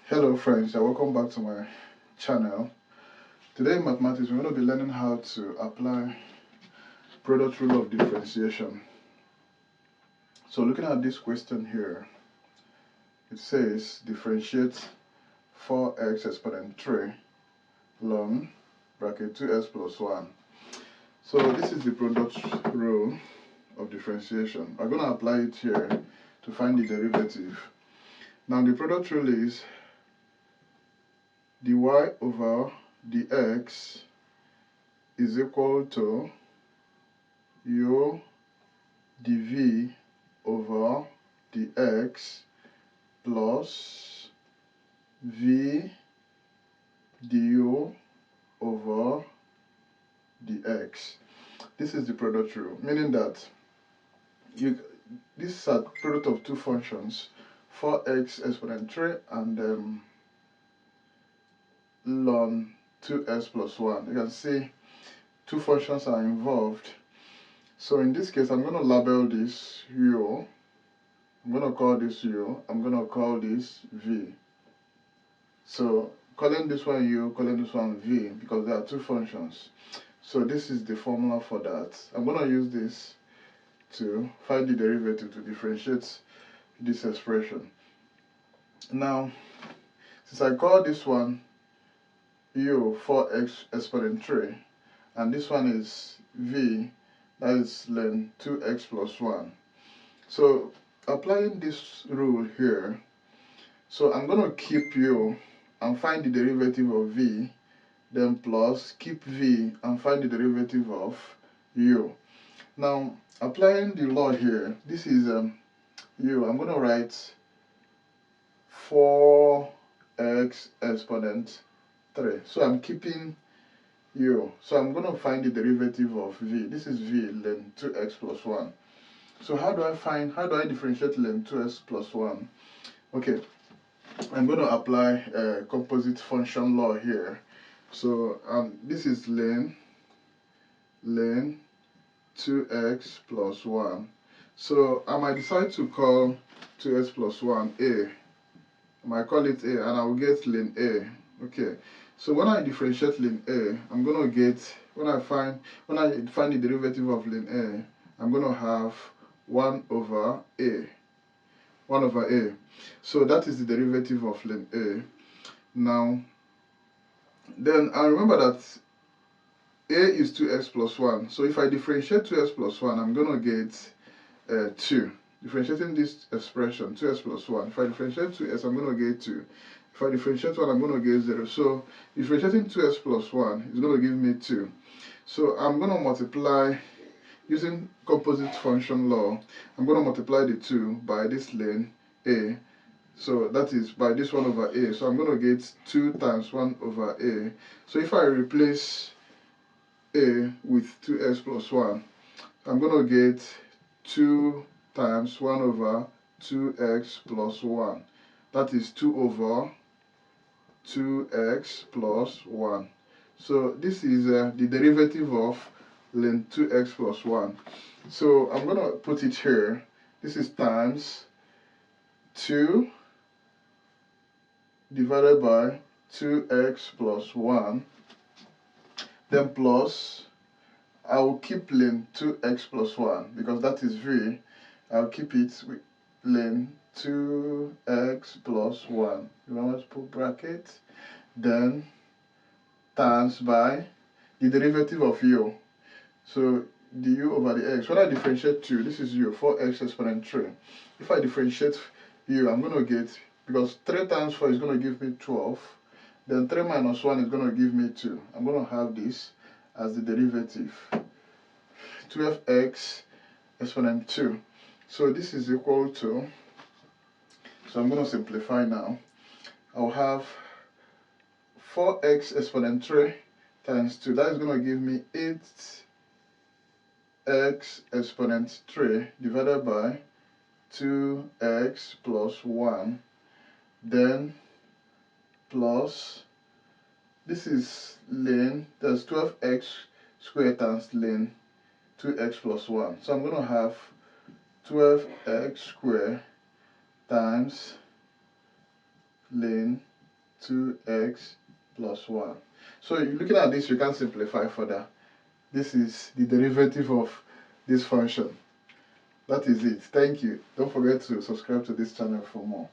Hello friends, and welcome back to my channel. Today in mathematics we're going to be learning how to apply product rule of differentiation. So looking at this question here, it says differentiate 4x exponent 3 ln bracket 2x plus 1. So this is the product rule of differentiation. I'm going to apply it here to find the derivative. Now the product rule is dy over dx is equal to u dv over dx plus v du over dx. This is the product rule, meaning that this is a product of two functions, 4x exponent 3 and ln 2x plus 1. You can see two functions are involved. So in this case, I'm going to label this u. I'm going to call this u. I'm going to call this v. So calling this one u, calling this one v, because there are two functions. So this is the formula for that. I'm going to use this to find the derivative, to differentiate this expression. Now, since I call this one u 4x exponent 3, and this one is v, that is ln 2x plus 1. So applying this rule here, so I'm going to keep u and find the derivative of v, then plus keep v and find the derivative of u. Now applying the law here, this is u, I'm going to write 4x exponent 3. So I'm keeping u. So I'm going to find the derivative of v. This is v ln 2x plus 1. So how do I differentiate ln 2x plus 1? Okay, I'm going to apply a composite function law here. So this is ln 2x plus 1. So I might decide to call 2x plus 1 a. I might call it a, and I will get ln a. Okay, so when I differentiate ln a, I'm going to get, when I find the derivative of ln a, I'm going to have 1 over a. 1 over a. So that is the derivative of ln a. Now, then I remember that a is 2x plus 1. So if I differentiate 2x plus 1, I'm going to get 2. Differentiating this expression, 2x plus 1. If I differentiate 2x, I'm going to get 2. If I differentiate 1, I'm going to get 0. So differentiating 2x plus 1 is going to give me 2. So I'm going to multiply, using composite function law, I'm going to multiply the 2 by this ln a. So that is by this 1 over a. So I'm going to get 2 times 1 over a. So if I replace a with 2x plus 1, I'm going to get 2 times 1 over 2x plus 1. That is 2 over 2x plus 1. So this is the derivative of ln 2x plus 1. So I'm going to put it here. This is times 2 divided by 2x plus 1. Then plus, I will keep ln 2x plus 1 because that is v. I'll keep it with ln 2x plus 1. Remember to put bracket. Then times by the derivative of u. So du over the x. When I differentiate 2, this is u, 4x exponent 3. If I differentiate u, I'm going to get, because 3 times 4 is going to give me 12. Then 3 minus 1 is going to give me 2. I'm going to have this as the derivative. 12x exponent 2. So this is equal to, so I'm going to simplify now. I'll have 4x exponent 3 times 2. That is going to give me 8x exponent 3 divided by 2x plus 1. Then plus, this is ln, that's 12x squared times ln 2x plus 1. So I'm going to have 12x squared times ln 2x plus 1. So looking at this, you can simplify further. This is the derivative of this function. That is it. Thank you. Don't forget to subscribe to this channel for more.